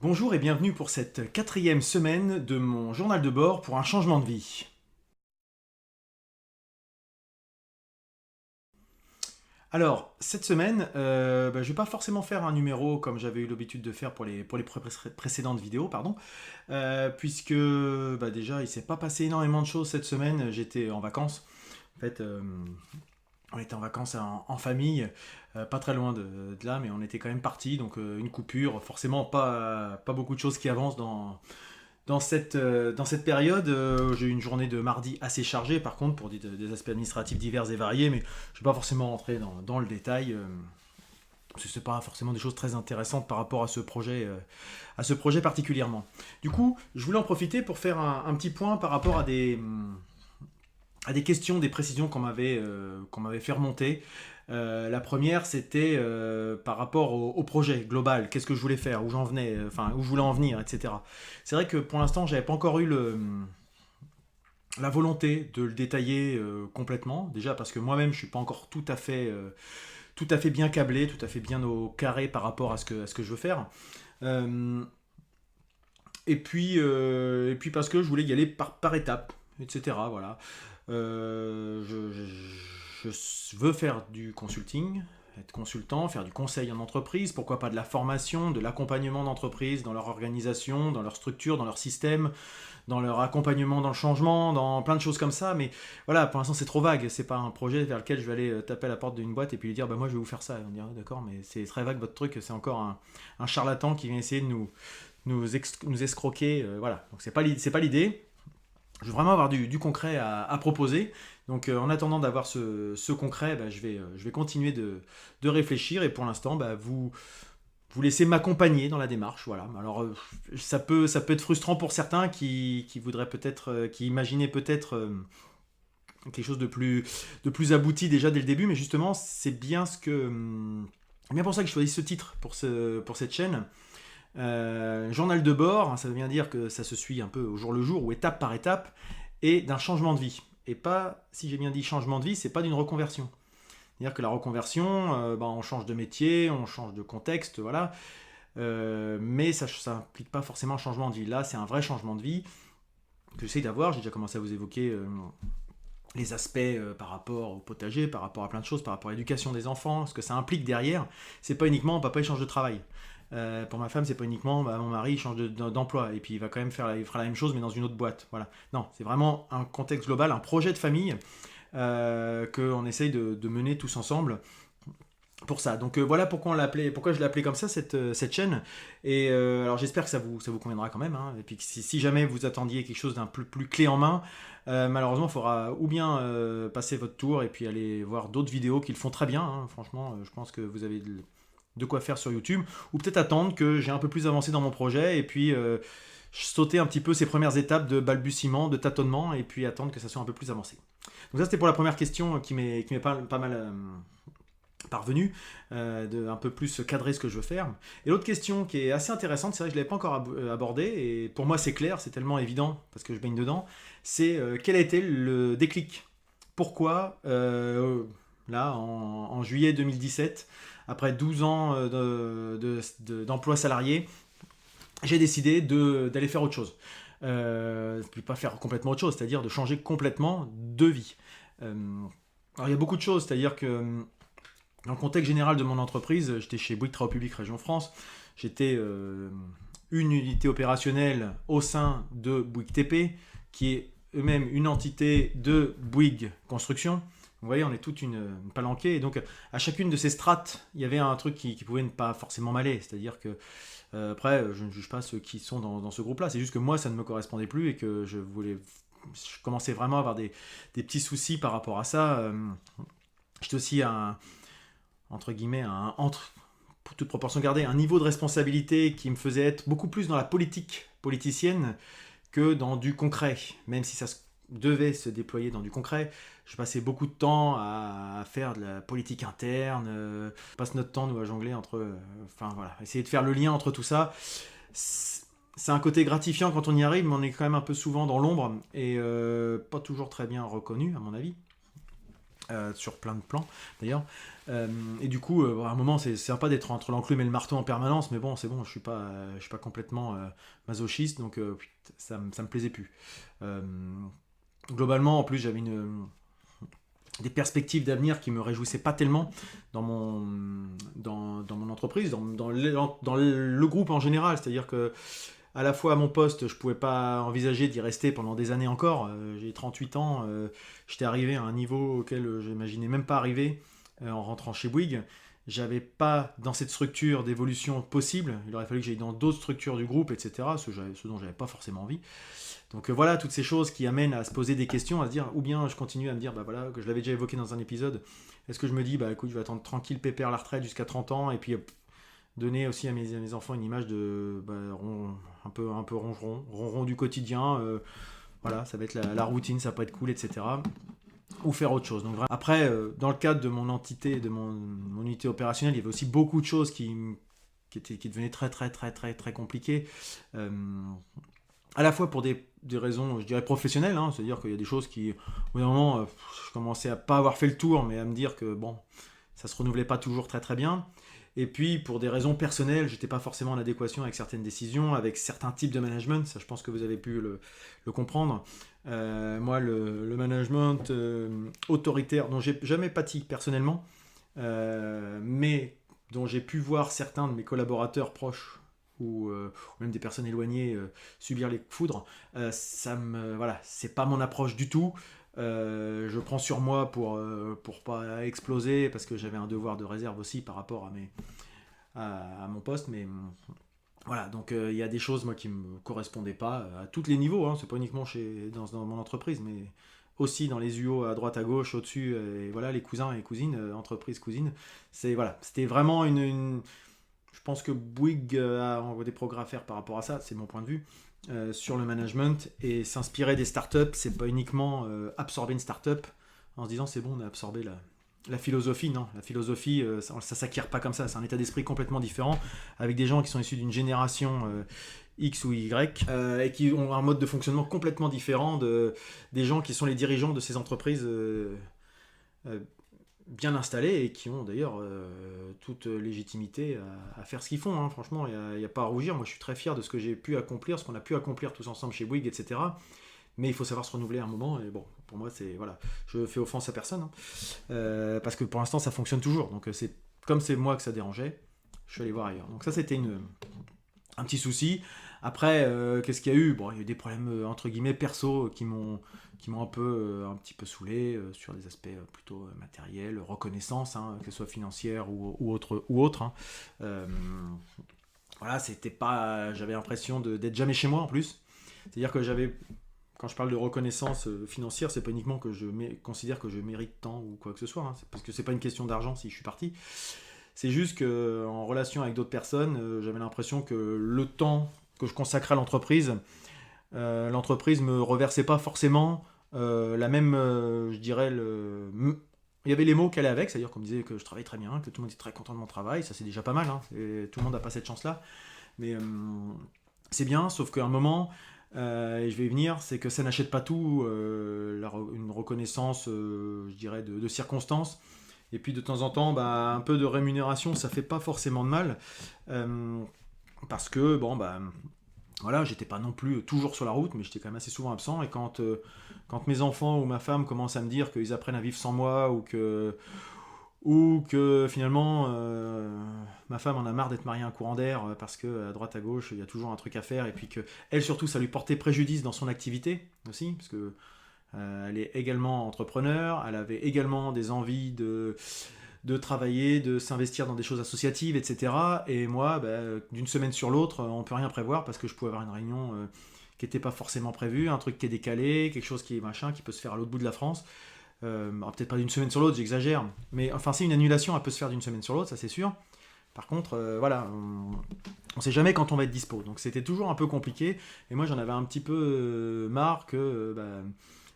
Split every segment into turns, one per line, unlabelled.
Bonjour et bienvenue pour cette quatrième semaine de mon journal de bord pour un changement de vie. Alors, cette semaine, je ne vais pas forcément faire un numéro comme j'avais eu l'habitude de faire pour les précédentes vidéos, pardon, puisque déjà il ne s'est pas passé énormément de choses cette semaine, j'étais en vacances. En fait, on était en vacances en famille, pas très loin de là, mais on était quand même partis, donc une coupure, forcément pas beaucoup de choses qui avancent dans cette période. J'ai eu une journée de mardi assez chargée, par contre, pour des aspects administratifs divers et variés, mais je ne vais pas forcément rentrer dans le détail, parce que ce n'est pas forcément des choses très intéressantes par rapport à ce projet particulièrement. Du coup, je voulais en profiter pour faire un petit point par rapport à des questions, des précisions qu'on m'avait fait remonter. La première, c'était par rapport au projet global. Qu'est-ce que je voulais faire, où j'en venais, enfin où je voulais en venir, etc. C'est vrai que pour l'instant, j'avais pas encore eu la volonté de le détailler complètement. Déjà parce que moi-même, je suis pas encore tout à fait bien câblé, tout à fait bien au carré par rapport à ce que je veux faire. Euh, et puis parce que je voulais y aller par étapes, etc. Voilà. Je veux faire du consulting, être consultant, faire du conseil en entreprise, pourquoi pas de la formation, de l'accompagnement d'entreprise dans leur organisation, dans leur structure, dans leur système, dans leur accompagnement dans le changement, dans plein de choses comme ça. Mais voilà, pour l'instant c'est trop vague, c'est pas un projet vers lequel je vais aller taper à la porte d'une boîte et puis lui dire bah moi je vais vous faire ça. Et on dirait d'accord, mais c'est très vague votre truc, c'est encore un charlatan qui vient essayer de nous escroquer. Voilà, donc c'est pas l'idée. Je veux vraiment avoir du concret à proposer. Donc en attendant d'avoir ce concret, je vais continuer de réfléchir et pour l'instant, vous laissez m'accompagner dans la démarche. Voilà. Alors ça peut être frustrant pour certains qui voudraient peut-être, qui imaginaient peut-être quelque chose de plus abouti déjà dès le début, mais justement c'est bien bien pour ça que je choisis ce titre pour cette chaîne. Journal de bord, hein, ça veut bien dire que ça se suit un peu au jour le jour ou étape par étape, et d'un changement de vie. Et pas, si j'ai bien dit changement de vie, c'est pas d'une reconversion. C'est-à-dire que la reconversion, on change de métier, on change de contexte, voilà. Mais ça implique pas forcément un changement de vie. Là, c'est un vrai changement de vie que j'essaie d'avoir. J'ai déjà commencé à vous évoquer les aspects par rapport au potager, par rapport à plein de choses, par rapport à l'éducation des enfants, ce que ça implique derrière. C'est pas uniquement papa il change de travail. Pour ma femme, c'est pas uniquement mon mari il change d'emploi et puis il va quand même il fera la même chose mais dans une autre boîte. Voilà. Non, c'est vraiment un contexte global, un projet de famille qu'on essaye de mener tous ensemble pour ça. Donc voilà pourquoi je l'ai appelé comme ça cette chaîne. Et alors j'espère que ça vous conviendra quand même, hein. Et puis que si jamais vous attendiez quelque chose d'un peu plus clé en main, malheureusement il faudra ou bien passer votre tour et puis aller voir d'autres vidéos qui le font très bien, hein. Franchement, je pense que vous avez de quoi faire sur YouTube, ou peut-être attendre que j'ai un peu plus avancé dans mon projet et puis sauter un petit peu ces premières étapes de balbutiement, de tâtonnement, et puis attendre que ça soit un peu plus avancé. Donc ça c'était pour la première question qui m'est pas mal parvenu, de un peu plus cadrer ce que je veux faire. Et l'autre question qui est assez intéressante, c'est vrai que je ne l'avais pas encore abordée, et pour moi c'est clair, c'est tellement évident, parce que je baigne dedans, c'est quel a été le déclic. Pourquoi, là, en juillet 2017, après 12 ans d'emploi salarié, j'ai décidé d'aller faire autre chose. Puis pas faire complètement autre chose, c'est-à-dire de changer complètement de vie. Euh, alors il y a beaucoup de choses, c'est-à-dire que dans le contexte général de mon entreprise, j'étais chez Bouygues Travaux Publics Région France. J'étais une unité opérationnelle au sein de Bouygues TP, qui est eux-mêmes une entité de Bouygues Construction. Vous voyez, on est toute une palanquée. Et donc, à chacune de ces strates, il y avait un truc qui pouvait ne pas forcément m'aller. C'est-à-dire que, après, je ne juge pas ceux qui sont dans ce groupe-là. C'est juste que moi, ça ne me correspondait plus et que je commençais vraiment à avoir des petits soucis par rapport à ça. J'étais aussi entre guillemets, pour toute proportion gardée, un niveau de responsabilité qui me faisait être beaucoup plus dans la politique politicienne que dans du concret. Même si ça devait se déployer dans du concret, je passais beaucoup de temps à faire de la politique interne, on passe notre temps, nous, à jongler entre... enfin voilà, essayer de faire le lien entre tout ça. C'est un côté gratifiant quand on y arrive, mais on est quand même un peu souvent dans l'ombre et pas toujours très bien reconnu, à mon avis. sur plein de plans d'ailleurs. Et du coup, à un moment, c'est sympa d'être entre l'enclume et le marteau en permanence, mais bon, c'est bon, je suis pas complètement masochiste, donc ça me plaisait plus. Euh, Globalement, en plus, j'avais des perspectives d'avenir qui me réjouissaient pas tellement dans mon entreprise, dans le groupe en général. C'est-à-dire que à la fois à mon poste, je pouvais pas envisager d'y rester pendant des années encore. J'ai 38 ans, j'étais arrivé à un niveau auquel je n'imaginais même pas arriver en rentrant chez Bouygues. J'avais pas dans cette structure d'évolution possible. Il aurait fallu que j'aille dans d'autres structures du groupe, etc. Ce dont j'avais pas forcément envie. Donc voilà, toutes ces choses qui amènent à se poser des questions, à se dire, ou bien je continue à me dire, bah voilà, que je l'avais déjà évoqué dans un épisode, est-ce que je me dis, bah écoute, je vais attendre tranquille, pépère la retraite jusqu'à 30 ans, et puis donner aussi à mes enfants une image de un peu ronron du quotidien, voilà, ça va être la routine, ça peut être cool, etc. Ou faire autre chose. Donc, après, dans le cadre de mon entité, de mon unité opérationnelle, il y avait aussi beaucoup de choses qui devenaient très très très très très compliquées. Euh, à la fois pour des raisons, je dirais, professionnelles, hein, c'est-à-dire qu'il y a des choses qui, au bout d'un moment, je commençais à pas avoir fait le tour, mais à me dire que bon, ça se renouvelait pas toujours très très bien. Et puis pour des raisons personnelles, j'étais pas forcément en adéquation avec certaines décisions, avec certains types de management. Ça, je pense que vous avez pu le comprendre. Moi, le management autoritaire, dont j'ai jamais pâti personnellement, mais dont j'ai pu voir certains de mes collaborateurs proches ou même des personnes éloignées subir les foudres, voilà, c'est pas mon approche du tout. Je prends sur moi pour pas exploser parce que j'avais un devoir de réserve aussi par rapport à mon poste, mais voilà, donc il y a des choses moi qui me correspondaient pas à tous les niveaux, hein, c'est pas uniquement dans mon entreprise, mais aussi dans les UO à droite à gauche, au-dessus, et voilà, les cousins et cousines, entreprise cousine, voilà, c'était vraiment je pense que Bouygues a des progrès à faire par rapport à ça, c'est mon point de vue, sur le management, et s'inspirer des startups, c'est pas uniquement absorber une startup en se disant c'est bon, on a absorbé la philosophie. Non, la philosophie, ça s'acquiert pas comme ça, c'est un état d'esprit complètement différent, avec des gens qui sont issus d'une génération X ou Y, et qui ont un mode de fonctionnement complètement différent des gens qui sont les dirigeants de ces entreprises euh, bien installés et qui ont d'ailleurs toute légitimité à faire ce qu'ils font, hein. Franchement, il n'y a pas à rougir. Moi, je suis très fier de ce que j'ai pu accomplir, ce qu'on a pu accomplir tous ensemble chez Bouygues, etc. Mais il faut savoir se renouveler à un moment. Et bon, pour moi, c'est voilà, je fais offense à personne, hein. Parce que pour l'instant, ça fonctionne toujours. Donc, comme c'est moi que ça dérangeait, je suis allé voir ailleurs. Donc ça, c'était un petit souci. Après, qu'est-ce qu'il y a eu? Bon, il y a eu des problèmes entre guillemets perso qui m'ont un petit peu saoulé sur des aspects plutôt matériels, reconnaissance, hein, que ce soit financière ou autre, hein. Euh, voilà, c'était pas, j'avais l'impression d'être jamais chez moi en plus. C'est-à-dire que quand je parle de reconnaissance financière, c'est pas uniquement que considère que je mérite tant ou quoi que ce soit, hein. Parce que c'est pas une question d'argent si je suis parti. C'est juste que en relation avec d'autres personnes, j'avais l'impression que le temps que je consacrais à l'entreprise me reversait pas forcément la même, je dirais, il y avait les mots qu'elle allaient avec, c'est-à-dire qu'on me disait que je travaillais très bien, que tout le monde était très content de mon travail, ça c'est déjà pas mal, hein, tout le monde n'a pas cette chance-là, mais c'est bien, sauf qu'à un moment, et je vais y venir, c'est que ça n'achète pas tout, une reconnaissance, je dirais, de circonstances, et puis de temps en temps, bah, un peu de rémunération, ça fait pas forcément de mal, euh, parce que, bon, bah, voilà, j'étais pas non plus toujours sur la route, mais j'étais quand même assez souvent absent. Et quand mes enfants ou ma femme commencent à me dire qu'ils apprennent à vivre sans moi, ou que finalement ma femme en a marre d'être mariée à un courant d'air parce que à droite à gauche il y a toujours un truc à faire, et puis que elle surtout ça lui portait préjudice dans son activité aussi, parce que elle est également entrepreneur, elle avait également des envies de travailler, de s'investir dans des choses associatives, etc. Et moi, bah, d'une semaine sur l'autre, on ne peut rien prévoir parce que je pouvais avoir une réunion qui n'était pas forcément prévue, un truc qui est décalé, quelque chose qui est machin, qui peut se faire à l'autre bout de la France. Alors peut-être pas d'une semaine sur l'autre, j'exagère, mais enfin, c'est une annulation, elle peut se faire d'une semaine sur l'autre, ça c'est sûr. Par contre, voilà, on sait jamais quand on va être dispo. Donc c'était toujours un peu compliqué. Et moi, j'en avais un petit peu marre que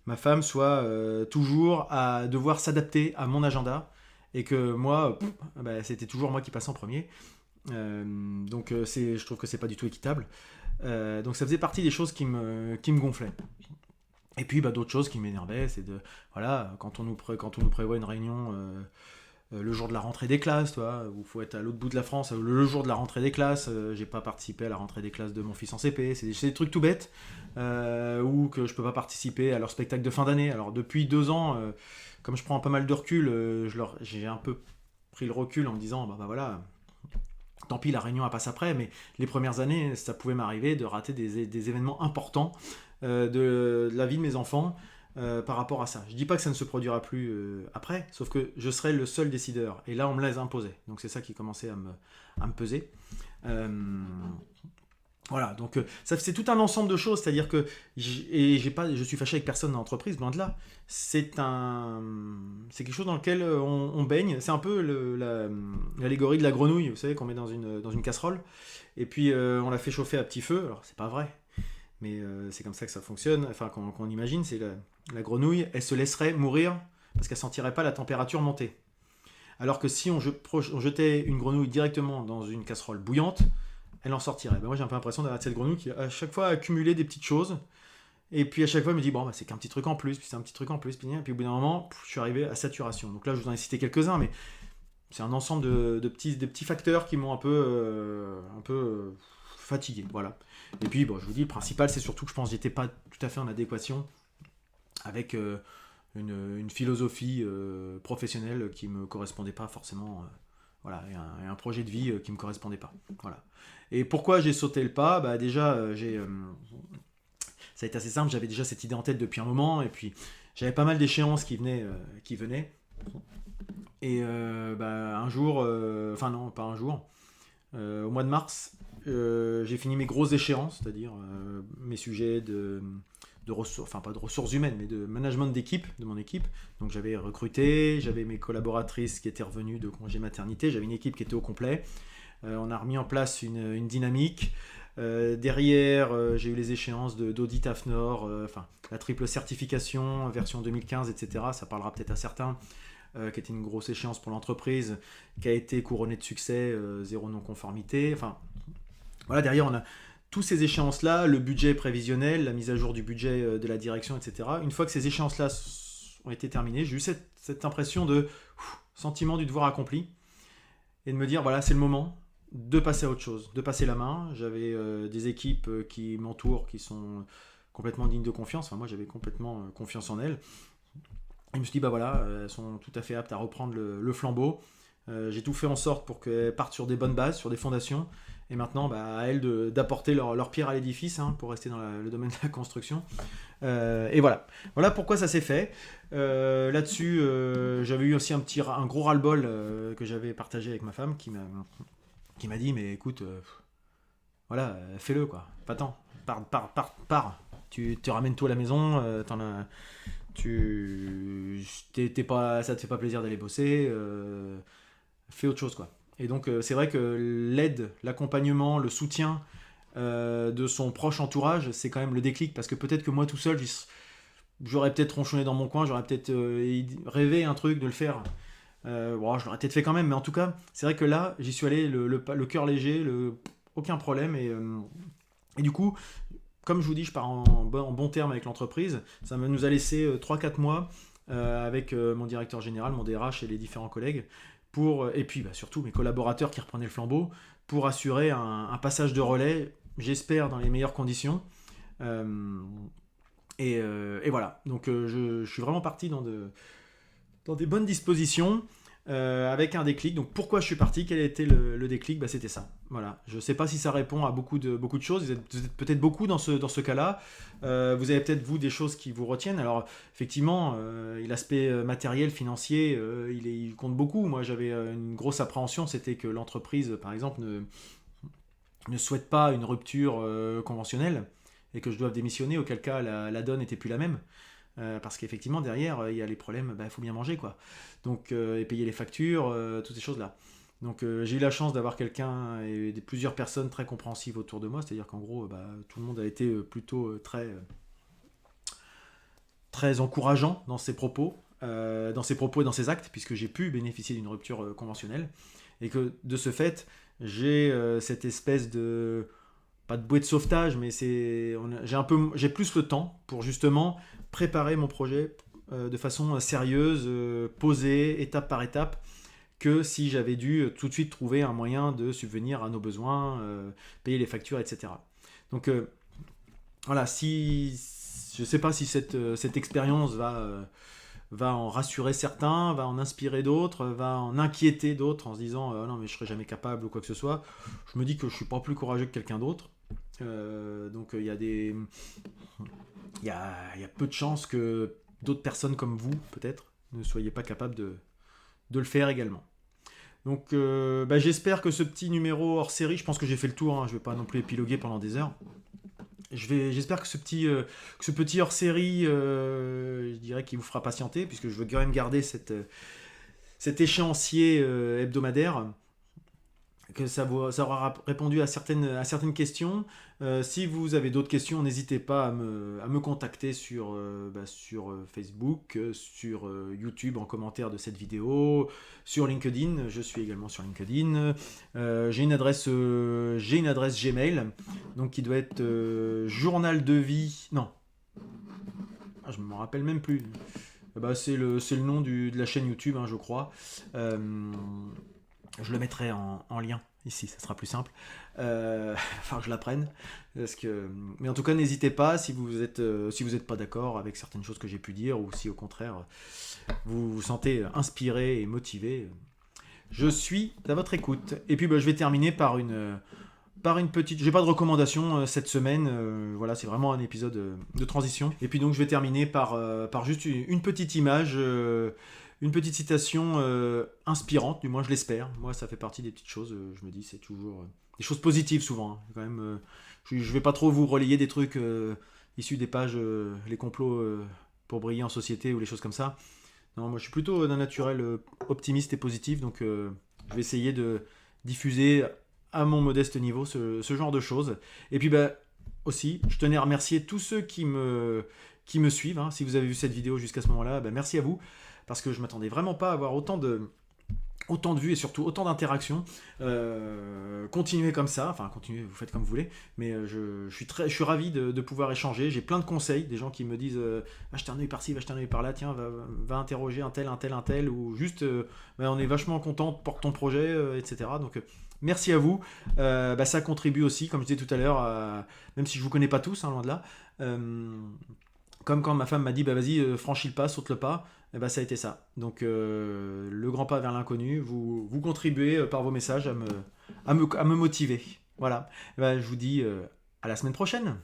ma femme soit toujours à devoir s'adapter à mon agenda, et que moi, bah, c'était toujours moi qui passais en premier. Donc je trouve que c'est pas du tout équitable. Donc ça faisait partie des choses qui me gonflaient. Et puis d'autres choses qui m'énervaient, c'est de, voilà, quand on nous prévoit une réunion le jour de la rentrée des classes, toi, où il faut être à l'autre bout de la France, le jour de la rentrée des classes, j'ai pas participé à la rentrée des classes de mon fils en CP, c'est des trucs tout bêtes, ou que je peux pas participer à leur spectacle de fin d'année. Alors depuis 2 ans, comme je prends pas mal de recul, j'ai un peu pris le recul en me disant, bah voilà, tant pis, la réunion elle passe après, mais les premières années, ça pouvait m'arriver de rater des événements importants de la vie de mes enfants par rapport à ça. Je dis pas que ça ne se produira plus après, sauf que je serai le seul décideur. Et là, on me les imposait. Donc c'est ça qui commençait à me peser. Euh, voilà, donc ça c'est tout un ensemble de choses, c'est-à-dire que je suis fâché avec personne dans l'entreprise, loin de là. C'est quelque chose dans lequel on baigne. C'est un peu l'allégorie de la grenouille, vous savez, qu'on met dans une casserole, et puis on la fait chauffer à petit feu. Alors c'est pas vrai, mais c'est comme ça que ça fonctionne. Enfin, qu'on imagine, c'est la grenouille, elle se laisserait mourir parce qu'elle sentirait pas la température monter. Alors que si on jetait une grenouille directement dans une casserole bouillante, elle en sortirait. Ben moi j'ai un peu l'impression d'avoir cette grenouille qui à chaque fois a accumulé des petites choses. Et puis à chaque fois elle me dit bon bah, c'est qu'un petit truc en plus, puis c'est un petit truc en plus, puis au bout d'un moment je suis arrivé à saturation. Donc là je vous en ai cité quelques-uns, mais c'est un ensemble de petits facteurs qui m'ont un peu fatigué. Voilà. Et puis bon, je vous dis, le principal c'est surtout que je pense que j'étais pas tout à fait en adéquation avec une philosophie professionnelle qui me correspondait pas forcément. Voilà, et un projet de vie qui me correspondait pas. Voilà. Et pourquoi j'ai sauté le pas? Bah déjà, ça a été assez simple. J'avais déjà cette idée en tête depuis un moment, et puis j'avais pas mal d'échéances qui venaient. Et un jour, enfin non, pas un jour, au mois de mars, j'ai fini mes grosses échéances, c'est-à-dire mes sujets de ressources, enfin pas de ressources humaines, mais de management d'équipe, de mon équipe. Donc j'avais recruté, j'avais mes collaboratrices qui étaient revenues de congé maternité, j'avais une équipe qui était au complet. On a remis en place une dynamique. Derrière, j'ai eu les échéances d'audit AFNOR, enfin la triple certification, version 2015, etc. Ça parlera peut-être à certains, qui était une grosse échéance pour l'entreprise, qui a été couronnée de succès, zéro non-conformité. Enfin, voilà, derrière, on a tous ces échéances-là, le budget prévisionnel, la mise à jour du budget de la direction, etc. Une fois que ces échéances-là ont été terminées, j'ai eu cette impression de sentiment du devoir accompli et de me dire, voilà, c'est le moment de passer à autre chose, de passer la main. J'avais des équipes qui m'entourent, qui sont complètement dignes de confiance. Enfin, moi, j'avais complètement confiance en elles. Et je me suis dit, bah voilà, elles sont tout à fait aptes à reprendre le flambeau. J'ai tout fait en sorte pour qu'elles partent sur des bonnes bases, sur des fondations. Et maintenant, bah, à elles d'apporter leur pierre à l'édifice, hein, pour rester dans le domaine de la construction. Et voilà. Voilà pourquoi ça s'est fait. Là-dessus, j'avais eu aussi un gros ras-le-bol que j'avais partagé avec ma femme qui m'a dit, mais écoute, voilà, fais-le quoi. Pas tant. Pars. Tu te ramènes tout à la maison, t'es pas, ça te fait pas plaisir d'aller bosser, fais autre chose quoi. Et donc c'est vrai que l'aide, l'accompagnement, le soutien de son proche entourage, c'est quand même le déclic, parce que peut-être que moi tout seul, j'aurais peut-être ronchonné dans mon coin, j'aurais peut-être rêvé un truc de le faire. Bon, je l'aurais peut-être fait quand même, mais en tout cas, c'est vrai que là, j'y suis allé le cœur léger, aucun problème, et du coup, comme je vous dis, je pars en bon terme avec l'entreprise. Ça nous a laissé 3-4 mois avec mon directeur général, mon DRH et les différents collègues, et puis surtout mes collaborateurs qui reprenaient le flambeau, pour assurer un passage de relais, j'espère, dans les meilleures conditions. Euh, et voilà, donc je suis vraiment parti dans des bonnes dispositions, avec un déclic. Donc pourquoi je suis parti? Quel a été le déclic? C'était ça. Voilà. Je ne sais pas si ça répond à beaucoup de choses. Vous êtes peut-être beaucoup dans ce cas-là. Vous avez peut-être, vous, des choses qui vous retiennent. Alors effectivement, l'aspect matériel, financier, il compte beaucoup. Moi j'avais une grosse appréhension, c'était que l'entreprise, par exemple, ne souhaite pas une rupture conventionnelle et que je doive démissionner, auquel cas la donne n'était plus la même. Parce qu'effectivement, derrière, il y a les problèmes, il faut bien manger, quoi. Donc, et payer les factures, toutes ces choses-là. Donc, j'ai eu la chance d'avoir quelqu'un et plusieurs personnes très compréhensives autour de moi, c'est-à-dire qu'en gros, tout le monde a été plutôt très encourageant dans ses propos et dans ses actes, puisque j'ai pu bénéficier d'une rupture conventionnelle, et que de ce fait, j'ai cette espèce pas de bouée de sauvetage, mais j'ai plus le temps pour justement préparer mon projet de façon sérieuse, posée, étape par étape, que si j'avais dû tout de suite trouver un moyen de subvenir à nos besoins, payer les factures, etc. Donc voilà, je ne sais pas si cette expérience va en rassurer certains, va en inspirer d'autres, va en inquiéter d'autres en se disant non mais je serai jamais capable ou quoi que ce soit. Je me dis que je suis pas plus courageux que quelqu'un d'autre. Donc il y a peu de chances que d'autres personnes comme vous peut-être ne soyez pas capables de le faire également. Donc j'espère que ce petit numéro hors série, je pense que j'ai fait le tour, hein, je ne vais pas non plus épiloguer pendant des heures. J'espère que ce petit hors série, je dirais qu'il vous fera patienter, puisque je veux quand même garder cet échéancier hebdomadaire, que ça aura répondu à certaines questions. Si vous avez d'autres questions, n'hésitez pas à me contacter sur Facebook, sur YouTube en commentaire de cette vidéo, sur LinkedIn. Je suis également sur LinkedIn. J'ai une adresse Gmail, donc qui doit être journal de vie. Non, je ne me rappelle même plus. C'est le nom de la chaîne YouTube, hein, je crois. Je le mettrai en lien ici, ça sera plus simple. Enfin, je l'apprenne. Mais en tout cas, n'hésitez pas si vous êtes pas d'accord avec certaines choses que j'ai pu dire, ou si au contraire vous vous sentez inspiré et motivé. Je suis à votre écoute. Et puis je vais terminer par une petite... J'ai pas de recommandation cette semaine. Voilà, c'est vraiment un épisode de transition. Et puis donc je vais terminer par juste une petite image... une petite citation inspirante, du moins je l'espère. Moi, ça fait partie des petites choses. Je me dis, c'est toujours des choses positives souvent. Hein. Quand même, je vais pas trop vous relayer des trucs issus des pages, les complots pour briller en société ou les choses comme ça. Non, moi, je suis plutôt d'un naturel optimiste et positif, donc je vais essayer de diffuser à mon modeste niveau ce genre de choses. Et puis, aussi, je tenais à remercier tous ceux qui me suivent. Hein. Si vous avez vu cette vidéo jusqu'à ce moment-là, merci à vous. Parce que je m'attendais vraiment pas à avoir autant de vues et surtout autant d'interactions. Continuez comme ça, enfin continuez, vous faites comme vous voulez, mais je suis ravi de pouvoir échanger. J'ai plein de conseils, des gens qui me disent va jeter un œil par-ci, va jeter un œil par-là, tiens, va interroger un tel, ou juste on est vachement content pour ton projet, etc. Donc merci à vous. Ça contribue aussi, comme je disais tout à l'heure, même si je vous connais pas tous, hein, loin de là. Comme quand ma femme m'a dit vas-y, franchis le pas, saute le pas. Ça a été ça. Donc le grand pas vers l'inconnu, vous contribuez par vos messages à me motiver. Voilà. Je vous dis à la semaine prochaine.